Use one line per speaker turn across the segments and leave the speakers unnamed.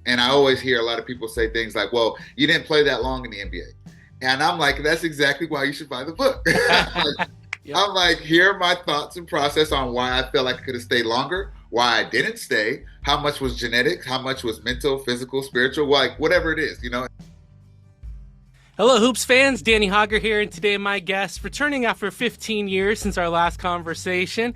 And I always hear a lot of people say things like, well, you didn't play that long in the NBA. And I'm like, that's exactly why you should buy the book.
Yep.
I'm like, here are my thoughts and process on why I felt like I could have stayed longer, why I didn't stay, how much was genetics, how much was mental, physical, spiritual, like whatever it is, you know.
Hello, Hoops fans. Danny Hauger here, and today my guest, returning after 15 years since our last conversation.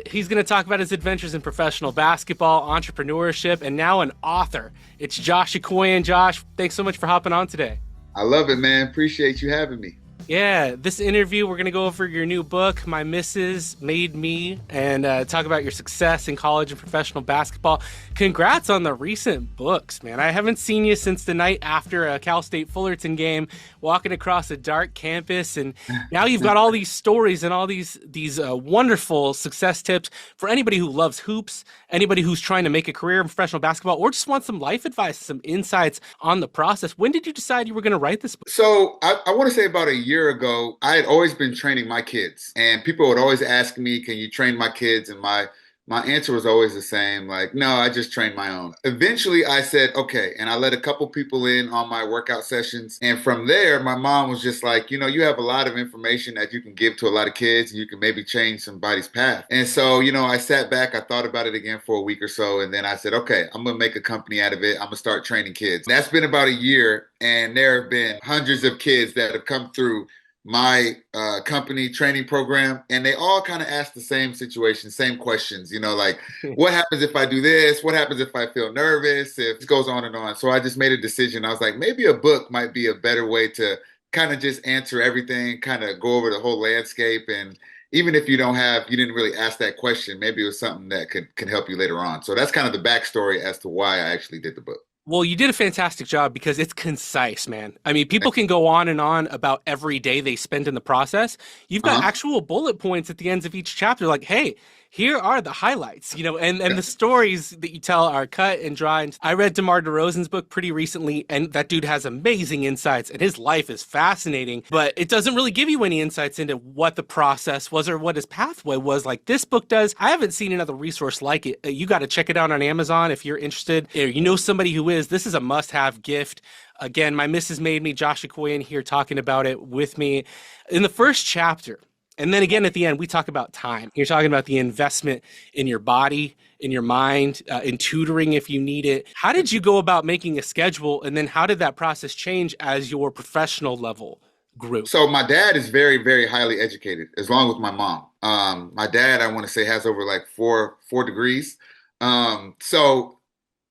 He's going to talk about his adventures in professional basketball, entrepreneurship, and now an author. It's Josh Akognon. Josh, thanks so much for hopping on today.
I love it, man. Appreciate you having me.
Yeah, this interview, we're going to go over your new book, My Misses Made Me, and talk about your success in college and professional basketball. Congrats on the recent books, man. I haven't seen you since the night after a Cal State Fullerton game, walking across a dark campus, and now you've got all these stories and all these wonderful success tips for anybody who loves hoops, anybody who's trying to make a career in professional basketball, or just wants some life advice, some insights on the process. When did you decide you were going to write this book?
So I want to say about a year ago, I had always been training my kids, and people would always ask me, can you train my kids? And my answer was always the same, like, no, I just train my own. Eventually I said, okay. And I let a couple people in on my workout sessions. And from there, my mom was just like, you have a lot of information that you can give to a lot of kids, and you can maybe change somebody's path. And so, I sat back, I thought about it again for a week or so. And then I said, okay, I'm going to make a company out of it. I'm going to start training kids. That's been about a year. And there have been hundreds of kids that have come through my company training program, and they all kind of ask the same situation, same questions, like, what happens if I do this? What happens if I feel nervous? If it goes on and on. So I just made a decision. I was like, maybe a book might be a better way to kind of just answer everything, kind of go over the whole landscape. And even if you didn't really ask that question, maybe it was something that can help you later on. So that's kind of the backstory as to why I actually did the book.
Well, you did a fantastic job because it's concise, man. I mean, people can go on and on about every day they spend in the process. You've got actual bullet points at the ends of each chapter, like, hey, here are the highlights, and the stories that you tell are cut and dry. And I read DeMar DeRozan's book pretty recently, and that dude has amazing insights, and his life is fascinating, but it doesn't really give you any insights into what the process was or what his pathway was like this book does. I haven't seen another resource like it. You got to check it out on Amazon if you're interested. You know somebody who is. This is a must-have gift. Again, My Misses Made Me, Josh Akognon here talking about it with me. In the first chapter, and then again at the end, we talk about time. You're talking about the investment in your body, in your mind, in tutoring if you need it. How did you go about making a schedule? And then how did that process change as your professional level grew?
So my dad is very, very highly educated, as long with my mom. My dad, I want to say, has over like four degrees. So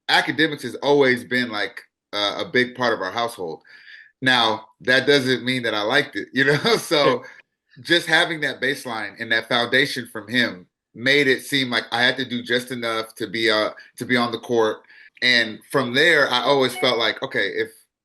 academics has always been like a big part of our household. Now, that doesn't mean that I liked it, So just having that baseline and that foundation from him made it seem like I had to do just enough to be on the court. And from there, I always felt like, okay,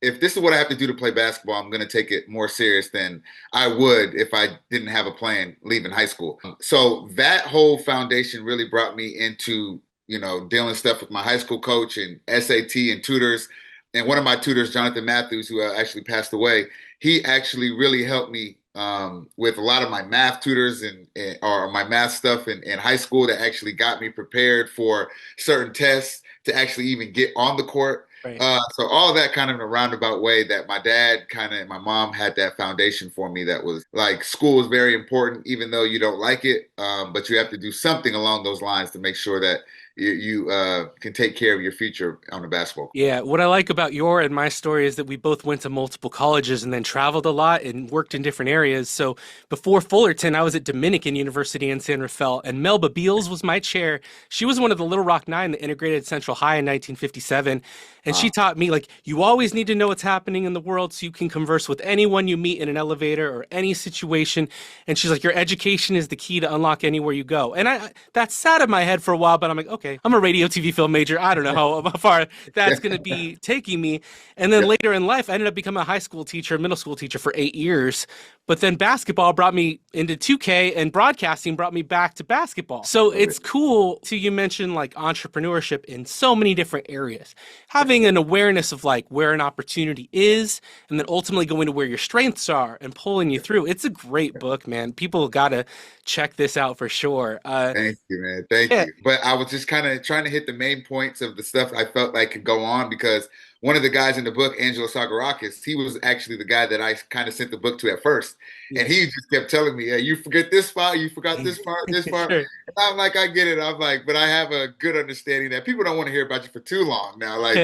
if this is what I have to do to play basketball, I'm going to take it more serious than I would if I didn't have a plan leaving high school. So that whole foundation really brought me into, dealing stuff with my high school coach and SAT and tutors. And one of my tutors, Jonathan Matthews, who actually passed away, he actually really helped me with a lot of my math tutors or my math stuff in high school that actually got me prepared for certain tests to actually even get on the court.
Right.
So all of that kind of in a roundabout way that my dad and my mom had that foundation for me that was like, school is very important, even though you don't like it, but you have to do something along those lines to make sure that you can take care of your future on the basketball court.
Yeah, what I like about your and my story is that we both went to multiple colleges and then traveled a lot and worked in different areas. So before Fullerton, I was at Dominican University in San Rafael, and Melba Beals was my chair. She was one of the Little Rock Nine that integrated Central High in 1957. And she taught me, like, you always need to know what's happening in the world so you can converse with anyone you meet in an elevator or any situation. And she's like, your education is the key to unlock anywhere you go. And that sat in my head for a while, but I'm like, okay, I'm a radio, TV, film major. I don't know how far that's going to be taking me. And then later in life, I ended up becoming a high school teacher, middle school teacher for 8 years. But then basketball brought me into 2K, and broadcasting brought me back to basketball. So it's cool to, you mentioned like entrepreneurship in so many different areas. Having an awareness of like where an opportunity is, and then ultimately going to where your strengths are and pulling you through. It's a great book, man. People got to check this out for sure.
Thank you, man. Thank you. But I was just kind of trying to hit the main points of the stuff I felt like could go on because one of the guys in the book, Angelo Sagarakis, he was actually the guy that I kind of sent the book to at first. And
Yeah.
he just kept telling me, "Yeah, you forget this part, you forgot this part, this part."
Sure.
And I'm like, I get it. I'm like, but I have a good understanding that people don't want to hear about you for too long now. Like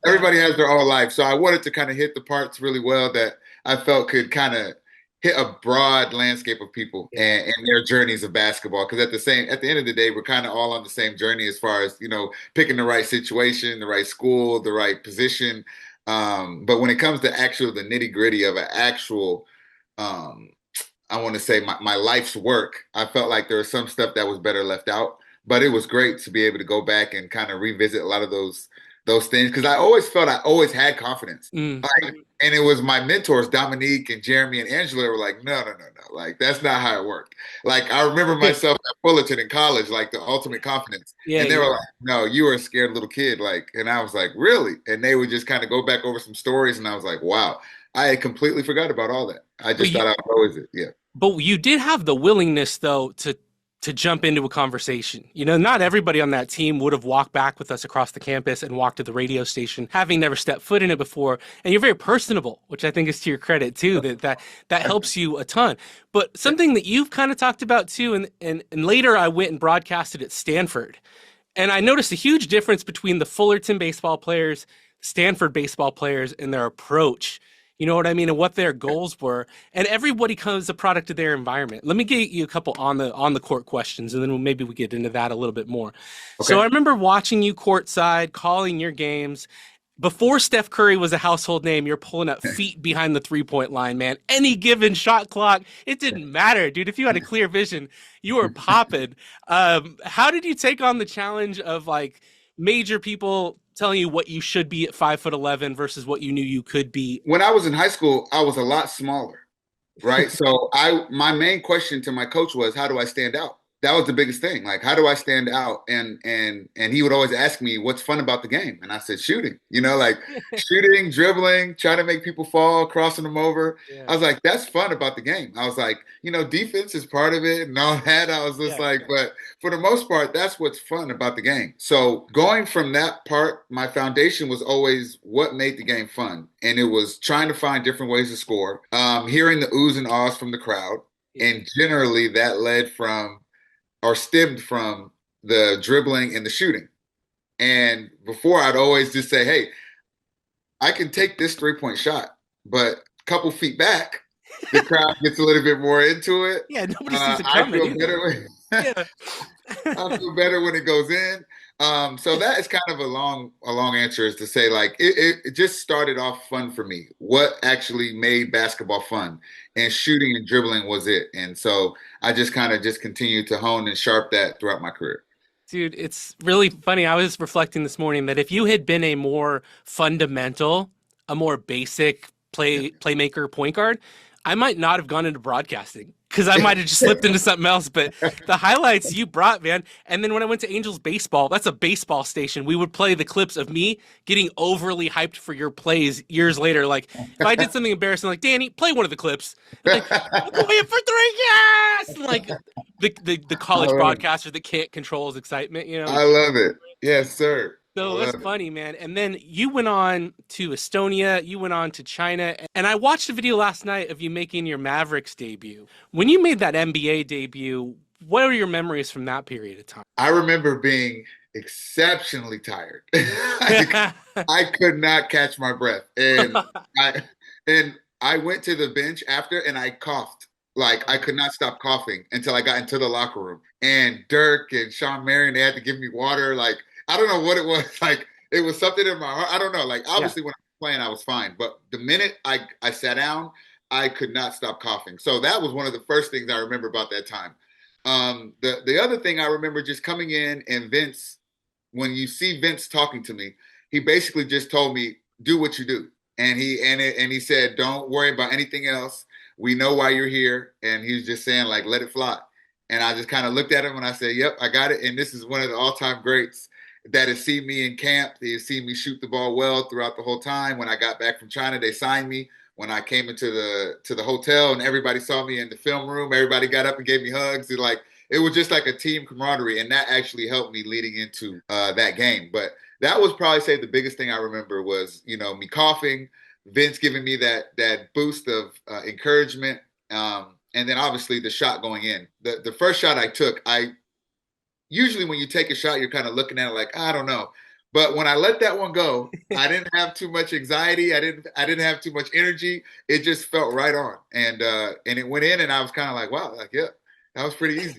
everybody has their own life. So I wanted to kind of hit the parts really well that I felt could kind of hit a broad landscape of people
Yeah.
and their journeys of basketball. Because at the end of the day, we're kind of all on the same journey as far as picking the right situation, the right school, the right position. But when it comes to actual the nitty gritty of an actual, I want to say my life's work, I felt like there was some stuff that was better left out. But it was great to be able to go back and kind of revisit a lot of those things because I always felt I always had confidence.
Mm.
Like, and it was my mentors, Dominique and Jeremy and Angela, were like, no, no, no, no. Like, that's not how it worked. Like, I remember myself at Fullerton in college, like the ultimate confidence.
Yeah,
And they
yeah.
were like, no, you were a scared little kid. Like, and I was like, really? And they would just kind of go back over some stories. And I was like, wow, I had completely forgot about all that. I
But
just
you
thought I was always it. Yeah.
but you did have the willingness though to jump into a conversation. You know, not everybody on that team would have walked back with us across the campus and walked to the radio station, having never stepped foot in it before. And you're very personable, which I think is to your credit too, that helps you a ton. But something that you've kind of talked about too, and later I went and broadcasted at Stanford. And I noticed a huge difference between the Fullerton baseball players, Stanford baseball players, and their approach. You know what I mean? And what their goals were. And everybody comes a product of their environment. Let me get you a couple on the court questions, and then maybe we get into that a little bit more. So
Okay.
I remember watching you courtside, calling your games. Before Steph Curry was a household name, you're pulling up feet behind the 3-point line, man. Any given shot clock, it didn't matter, dude. If you had a clear vision, you were popping. How did you take on the challenge of like major people telling you what you should be at 5'11" versus what you knew you could be?
When I was in high school, I was a lot smaller, right? So my main question to my coach was, how do I stand out? That was the biggest thing. Like, how do I stand out? And he would always ask me, what's fun about the game? And I said, shooting. Like shooting, dribbling, trying to make people fall, crossing them over.
Yeah,
I was like, that's fun about the game. I was like, defense is part of it and all that. I was just
yeah,
like, but for the most part, that's what's fun about the game. So going from that part, my foundation was always what made the game fun. And it was trying to find different ways to score, hearing the oohs and ahs from the crowd.
yeah.
And generally that led from or stemmed from the dribbling and the shooting. And before I'd always just say, hey, I can take this 3-point shot, but a couple feet back, the crowd gets a little bit more into it.
Yeah, nobody sees it
I
coming
feel
either.
better when,
Yeah.
I feel better when it goes in. So that is kind of a long answer is to say like it just started off fun for me. What actually made basketball fun and shooting and dribbling was it. And so I just kind of just continued to hone and sharp that throughout my career.
Dude, it's really funny. I was reflecting this morning that if you had been a more fundamental, a more basic playmaker point guard, I might not have gone into broadcasting because I might have just slipped into something else. But the highlights you brought, man. And then when I went to Angels baseball, that's a baseball station. We would play the clips of me getting overly hyped for your plays years later. Like if I did something embarrassing, like Danny, play one of the clips. Like I'm going for three, yes! And like the college broadcaster that can't control his excitement, you know.
I love it. Yes, sir. I
So that's
love it.
funny, man. And then you went on to Estonia, you went on to China, and I watched a video last night of you making your Mavericks debut. When you made that NBA debut, what are your memories from that period of time?
I remember being exceptionally tired. I could not catch my breath. I and I went to the bench after and I coughed. Like I could not stop coughing until I got into the locker room. And Dirk and Sean Marion, they had to give me water. Like I don't know what it was. Like it was something in my heart. I don't know. Like
Yeah.
obviously when I was playing, I was fine. But the minute I sat down, I could not stop coughing. So that was one of the first things I remember about that time. The other thing I remember just coming in and Vince, when you see Vince talking to me, he basically just told me, do what you do. And he said, don't worry about anything else. We know why you're here. And he was just saying, like, let it fly. And I just kind of looked at him and I said, yep, I got it. And this is one of the all-time greats that has seen me in camp. They have seen me shoot the ball well throughout the whole time. When I got back from China, they signed me. When I came into the hotel and everybody saw me in the film room, everybody got up and gave me hugs. And like it was just like a team camaraderie, and that actually helped me leading into that game. But that was probably say the biggest thing I remember was me coughing, Vince giving me that boost of encouragement, and then obviously the shot going in. The first shot I took, I usually when you take a shot, you're kind of looking at it like, I don't know. But when I let that one go, I didn't have too much anxiety. I didn't have too much energy. It just felt right on. And it went in and I was kind of like, wow, like, yeah, that was pretty easy.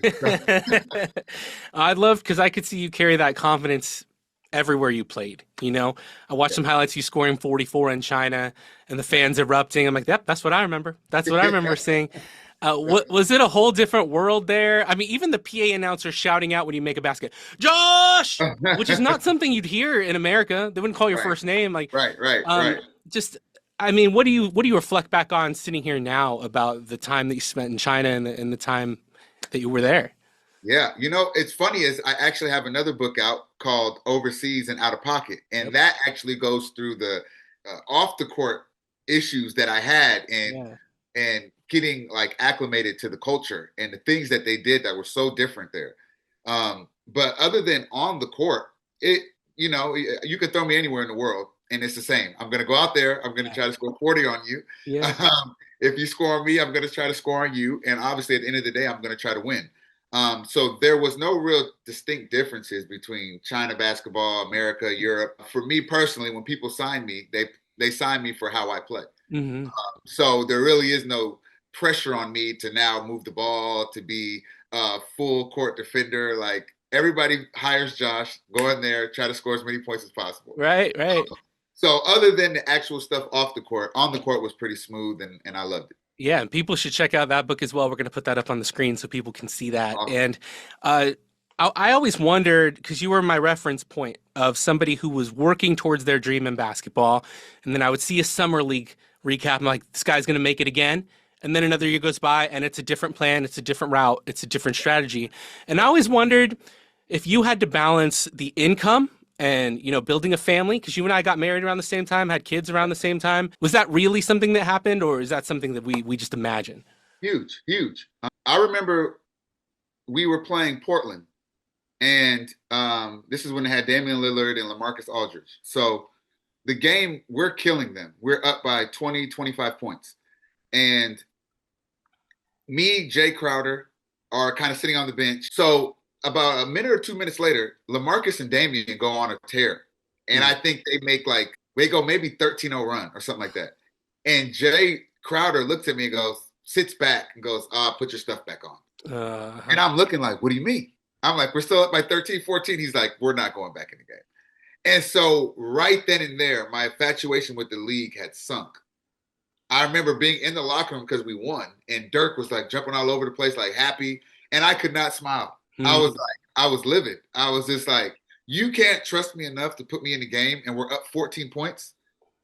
I'd love because I could see you carry that confidence everywhere you played. I watched some highlights you scoring 44 in China and the fans erupting. I'm like, yep, that's what I remember. That's what I remember seeing. What was it a whole different world there? I mean, even the PA announcer shouting out when you make a basket, Josh, which is not something you'd hear in America. They wouldn't call your
Right,
first name. Like,
right.
just, I mean, what do you reflect back on sitting here now about the time that you spent in China and the time that you were there?
Yeah, it's funny is I actually have another book out called Overseas and Out of Pocket, and
Yep.
that actually goes through the off the court issues that I had
Yeah.
and getting like acclimated to the culture and the things that they did that were so different there. But other than on the court, you could throw me anywhere in the world and it's the same. I'm going to go out there. I'm going to
Yeah.
try to score 40 on you.
Yeah.
If you score on me, I'm going to try to score on you. And obviously, at the end of the day, I'm going to try to win. So there was no real distinct differences between China basketball, America, Europe. For me personally, when people sign me, they sign me for how I play.
Hmm.
So there really is no pressure on me to now move the ball to be a full court defender. Like everybody hires Josh, go in there, try to score as many points as possible.
Right. Right.
So other than the actual stuff off the court, on the court was pretty smooth and I loved it.
Yeah, and people should check out that book as well. We're going to put that up on the screen so people can see that.
Awesome.
And uh, I always wondered because you were my reference point of somebody who was working towards their dream in basketball, and then I would see a summer league recap. I'm like, this guy's going to make it again. And then another year goes by, and it's a different plan, it's a different route, it's a different strategy. And I always wondered if you had to balance the income and building a family because you and I got married around the same time, had kids around the same time. Was that really something that happened, or is that something that we just imagine?
Huge, huge. I remember we were playing Portland, and this is when they had Damian Lillard and LaMarcus Aldridge. So the game, we're killing them. We're up by 20, 25 points. And me, Jay Crowder, are kind of sitting on the bench. So about a minute or 2 minutes later, LaMarcus and Damian go on a tear. And I think they go maybe 13-0 run or something like that. And Jay Crowder looks at me and sits back and goes, put your stuff back on.
Uh,
And I'm looking like, what do you mean? I'm like, we're still up by 13, 14. He's like, we're not going back in the game. And so right then and there, my infatuation with the league had sunk. I remember being in the locker room because we won, and Dirk was like jumping all over the place, like happy, and I could not smile. I was livid. I was just like, you can't trust me enough to put me in the game, and we're up 14 points.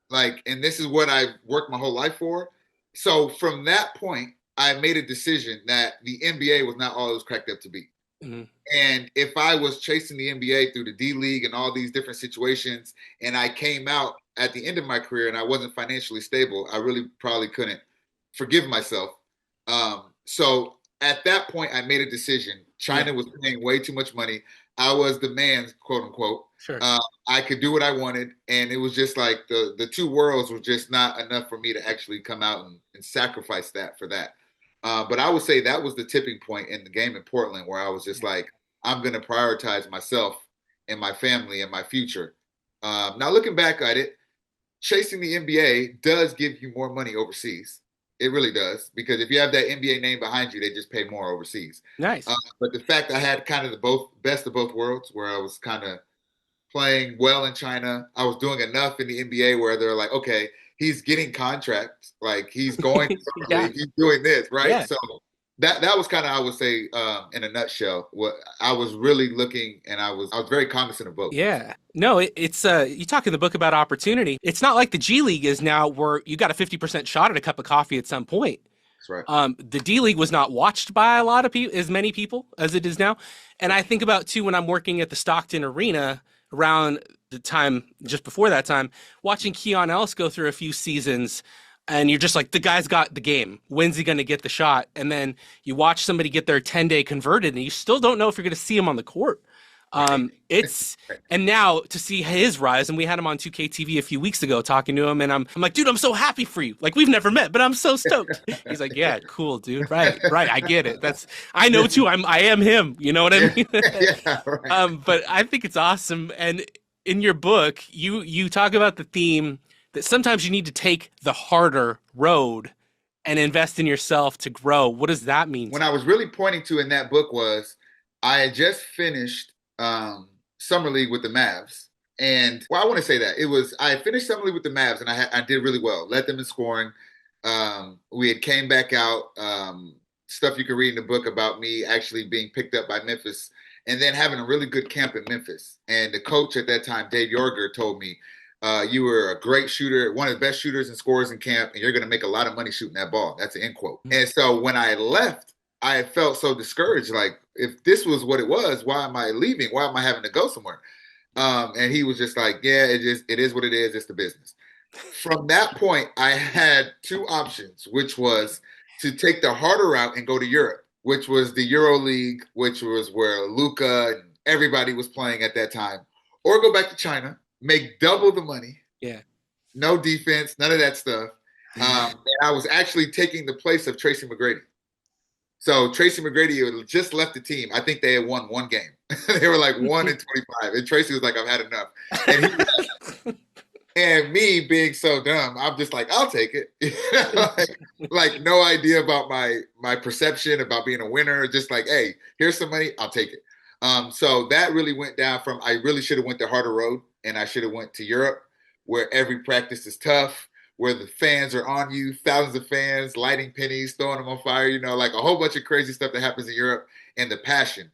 Like, and this is what I've worked my whole life for. So from that point, I made a decision that the NBA was not all it was cracked up to be.
mhm.
And if I was chasing the NBA through the D League and all these different situations, and I came out at the end of my career and I wasn't financially stable, I really probably couldn't forgive myself. So at that point, I made a decision.
Yeah,
China was paying way too much money. I was the man, quote unquote.
sure.
I could do what I wanted, and it was just like the two worlds were just not enough for me to actually come out and sacrifice that for that. But I would say that was the tipping point in the game in Portland where I was just like, I'm going to prioritize myself and my family and my future. Now, looking back at it, chasing the NBA does give you more money overseas. It really does. Because if you have that NBA name behind you, they just pay more overseas.
Nice.
But the fact I had kind of the best of both worlds where I was kind of playing well in China. I was doing enough in the NBA where they're like, okay, he's getting contracts, like he's going to summer
Yeah,
league, he's doing this, right?
yeah.
So that was kind of I would say in a nutshell what I was really looking, and I was very cognizant of both.
Yeah. No, it's you talk in the book about opportunity. It's not like the G League is now where you got a 50% shot at a cup of coffee at some point.
That's right.
The D League was not watched by a lot of people, as many people as it is now. And I think about too when I'm working at the Stockton Arena around the time just before that time, watching Keon Ellis go through a few seasons. and you're just like, the guy's got the game. When's he going to get the shot? And then you watch somebody get their 10-day converted, and you still don't know if you're going to see him on the court.
Right.
It's
Right.
and now to see his rise, and we had him on 2K TV a few weeks ago talking to him, and I'm like, dude, I'm so happy for you. Like we've never met, but I'm so stoked. He's like, yeah, cool, dude. Right, right. I get it. That's I know too. I am him. You know what I
Yeah.
mean?
Yeah. Right.
But I think it's awesome. And in your book, you talk about the theme that sometimes you need to take the harder road and invest in yourself to grow. What does that mean
When
to
I
you?
was really pointing to in that book was I had just finished summer league with the Mavs, and well, I want to say that it was I had finished summer league with the Mavs, and I did really well, led them in scoring. We had came back out, stuff you can read in the book about me actually being picked up by Memphis, and then having a really good camp in Memphis. And the coach at that time, Dave Yorger, told me, "You were a great shooter, one of the best shooters and scorers in camp, and you're going to make a lot of money shooting that ball." That's an end quote. And so when I left, I had felt so discouraged. Like, if this was what it was, why am I leaving? Why am I having to go somewhere? And he was just like, "Yeah, it is what it is. It's the business." From that point, I had two options, which was to take the harder route and go to Europe, which was the Euro League, which was where Luca and everybody was playing at that time, or go back to China, make double the money,
Yeah.
no defense, none of that stuff. And I was actually taking the place of Tracy McGrady. So Tracy McGrady had just left the team. I think they had won one game. They were like 1-25, and Tracy was like, "I've had enough." And he and me being so dumb, I'm just like, "I'll take it." like no idea about my perception about being a winner. Just like, "Hey, here's some money. I'll take it." So that really went down from I really should have went the harder road, and I should have went to Europe, where every practice is tough, where the fans are on you, thousands of fans lighting pennies, throwing them on fire. Like a whole bunch of crazy stuff that happens in Europe, and the passion.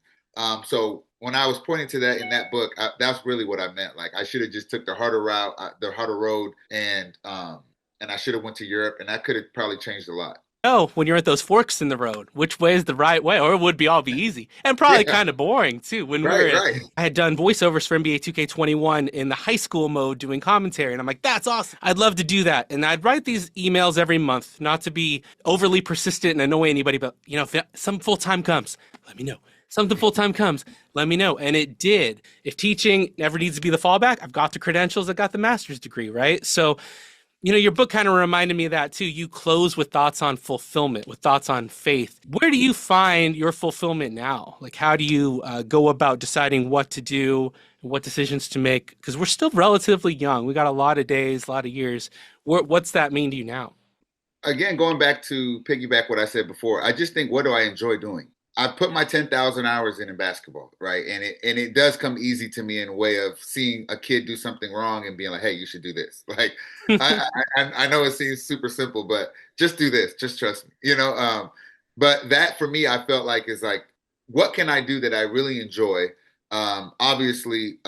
So when I was pointing to that in that book, that's really what I meant. Like I should have just took the harder route, the harder road, and I should have went to Europe, and that could have probably changed a lot.
Oh, when you're at those forks in the road, which way is the right way? Or it would be all be easy and probably
Yeah,
kind of boring too. When we were
right,
at,
right.
I had done voiceovers for NBA 2K21 in the high school mode doing commentary. And I'm like, that's awesome. I'd love to do that. And I'd write these emails every month, not to be overly persistent and annoy anybody, but if some full time comes, let me know. Something full time comes, let me know. And it did. If teaching never needs to be the fallback, I've got the credentials, I got the master's degree, right? So your book kind of reminded me of that too. You close with thoughts on fulfillment, with thoughts on faith. Where do you find your fulfillment now? Like, how do you go about deciding what to do, what decisions to make? Because we're still relatively young. We got a lot of days, a lot of years. What's that mean to you now?
Again, going back to piggyback what I said before, I just think, what do I enjoy doing? I put my 10,000 hours in basketball, right? And it does come easy to me in a way of seeing a kid do something wrong and being like, "Hey, you should do this." Like, I know it seems super simple, but just do this. Just trust me. But that for me, I felt like is like, what can I do that I really enjoy? Obviously,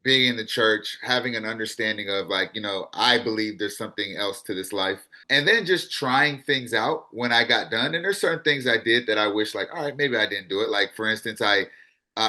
being in the church, having an understanding of like, I believe there's something else to this life, and then just trying things out when I got done. And there's certain things I did that I wish, like, all right, maybe I didn't do it. Like for instance, I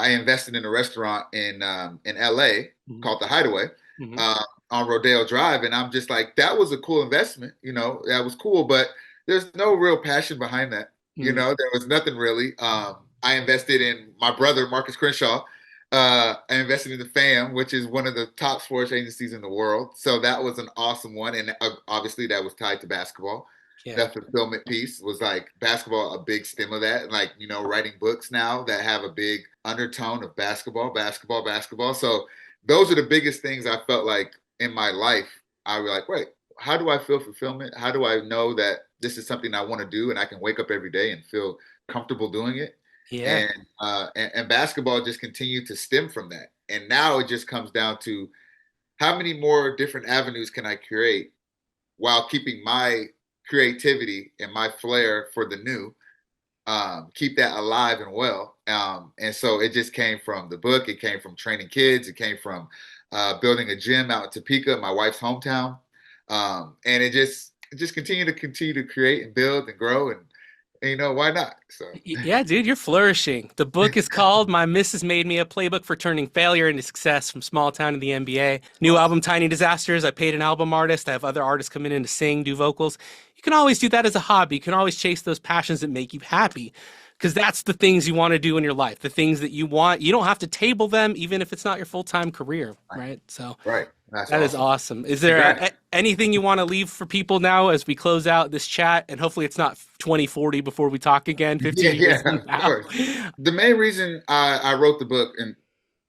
invested in a restaurant in LA
Mhm.
called the Hideaway
Mhm.
uh, on Rodeo Drive, and I'm just like, that was a cool investment. That was cool, but there's no real passion behind that.
Mhm.
There was nothing really. I invested in my brother Marcus Crenshaw. I invested in the FAM, which is one of the top sports agencies in the world. So that was an awesome one. And obviously that was tied to basketball.
Yeah.
That fulfillment piece was like basketball, a big stem of that. Like, writing books now that have a big undertone of basketball, basketball, basketball. So those are the biggest things I felt like in my life. I was like, wait, how do I feel fulfillment? How do I know that this is something I want to do and I can wake up every day and feel comfortable doing it?
Yeah.
And basketball just continued to stem from that. And now it just comes down to how many more different avenues can I create while keeping my creativity and my flair for the new, keep that alive and well. And so it just came from the book. It came from training kids. It came from building a gym out in Topeka, my wife's hometown. And it just continue to create and build and grow. And, why not? So
Yeah, dude, you're flourishing. The book is called My Missus Made Me, a Playbook for Turning Failure into Success from Small Town to the NBA. New
awesome.
album, Tiny Disasters. I paid an album artist. I have other artists come in to sing, do vocals. You can always do that as a hobby. You can always chase those passions that make you happy because that's the things you want to do in your life. The things that you want. You don't have to table them, even if it's not your full-time career, right? So
Right. That's
that is
awesome.
awesome. Is there anything you want to leave for people now as we close out this chat? And hopefully it's not 2040 before we talk again,
Yeah,
15 years
yeah,
from
of
now.
course. The main reason I wrote the book and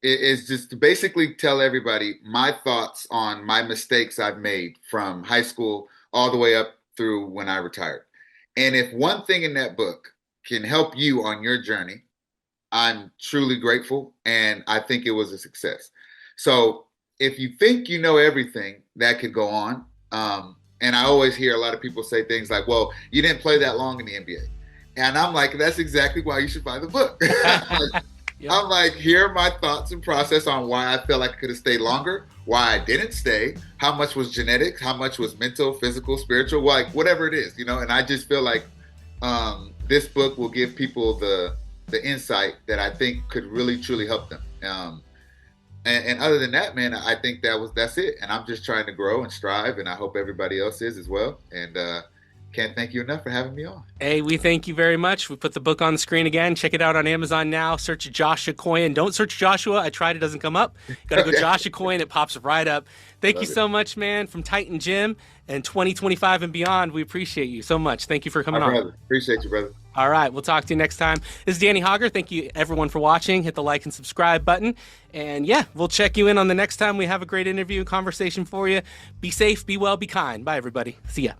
is just to basically tell everybody my thoughts on my mistakes I've made from high school all the way up through when I retired. And if one thing in that book can help you on your journey, I'm truly grateful, and I think it was a success. So if you think you know everything that could go on, and I always hear a lot of people say things like, "Well, you didn't play that long in the NBA," and I'm like, "That's exactly why you should buy the book."
Yep.
I'm like, here are my thoughts and process on why I felt like I could have stayed longer, why I didn't stay, how much was genetics, how much was mental, physical, spiritual, like whatever it is, And I just feel like this book will give people the insight that I think could really truly help them. And other than that, man, I think that's it. And I'm just trying to grow and strive, and I hope everybody else is as well. And can't thank you enough for having me on.
Hey, we thank you very much. We put the book on the screen again. Check it out on Amazon now. Search Josh Akognon. Don't search Joshua. I tried. It doesn't come up. Got to go Josh Akognon. It pops right up. Thank you so much, man, from Titan Gym and 2025 and beyond. We appreciate you so much. Thank you for coming on.
Brother. Appreciate you, brother.
All right. We'll talk to you next time. This is Danny Hauger. Thank you, everyone, for watching. Hit the like and subscribe button. And yeah, we'll check you in on the next time we have a great interview and conversation for you. Be safe, be well, be kind. Bye, everybody. See ya.